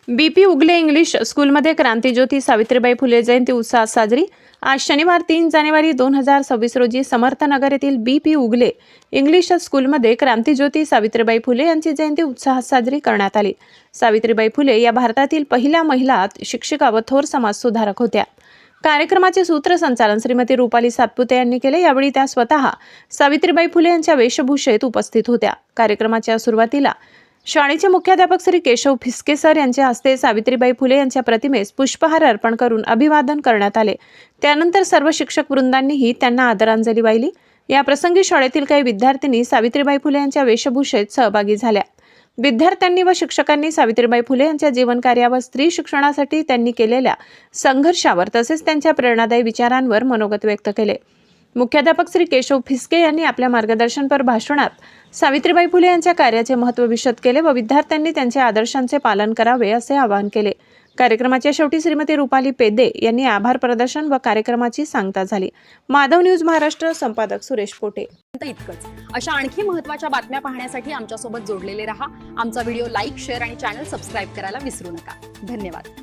BP उगले English स्कूलमध्ये क्रांतीज्योती सावित्रीबाई फुले जयंती उत्साहात साजरी। आज शनिवार 3 जानेवारी 2026 रोजी समर्थनगर येथील BP उगले इंग्लिश स्कूलमध्ये क्रांतीज्योती सावित्रीबाई फुले यांची जयंती उत्साहात साजरी करण्यात आली। सावित्रीबाई फुले या भारतातील पहिल्या महिला शिक्षिका व थोर समाजसुधारक होत्या। कार्यक्रमाचे सूत्रसंचालन श्रीमती रुपाली सातपुते यांनी केले। यावेळी त्या स्वतः सावित्रीबाई फुले यांच्या वेशभूषेत उपस्थित होत्या। कार्यक्रमाच्या सुरुवातीला शाळेचे मुख्याध्यापक श्री केशव फिस्के सर यांच्या हस्ते सावित्रीबाई फुले यांच्या प्रतिमेस पुष्पहार अर्पण करून अभिवादन करण्यात आले। त्यानंतर सर्व शिक्षक वृंदांनीही त्यांना आदरांजली वाहिली। या प्रसंगी शाळेतील काही विद्यार्थिनी सावित्रीबाई फुले यांच्या वेशभूषेत सहभागी झाल्या। विद्यार्थ्यांनी व शिक्षकांनी सावित्रीबाई फुले यांच्या जीवनकार्यावर, स्त्री शिक्षणासाठी त्यांनी केलेल्या संघर्षावर तसेच त्यांच्या प्रेरणादायी विचारांवर मनोगत व्यक्त केले। मुख्याध्यापक श्री केशव फिस्के यांनी आपल्या मार्गदर्शनपर भाषणात सावित्रीबाई फुले यांच्या कार्याचे महत्त्व विशद केले व विद्यार्थ्यांनी त्यांच्या आदर्शांचे पालन करावे असे आवाहन केले। कार्यक्रमाच्या शेवटी श्रीमती रुपाली पेदे यांनी आभार प्रदर्शन व कार्यक्रमाची सांगता झाली। माधव न्यूज महाराष्ट्र, संपादक सुरेश पोटे। इतकंच अशा आणखी महत्त्वाच्या बातम्या पाहण्यासाठी आमच्या सोबत जोडलेले रहा। आमचा व्हिडिओ लाईक, शेअर आणि चॅनल सबस्क्राइब करायला विसरू नका। धन्यवाद।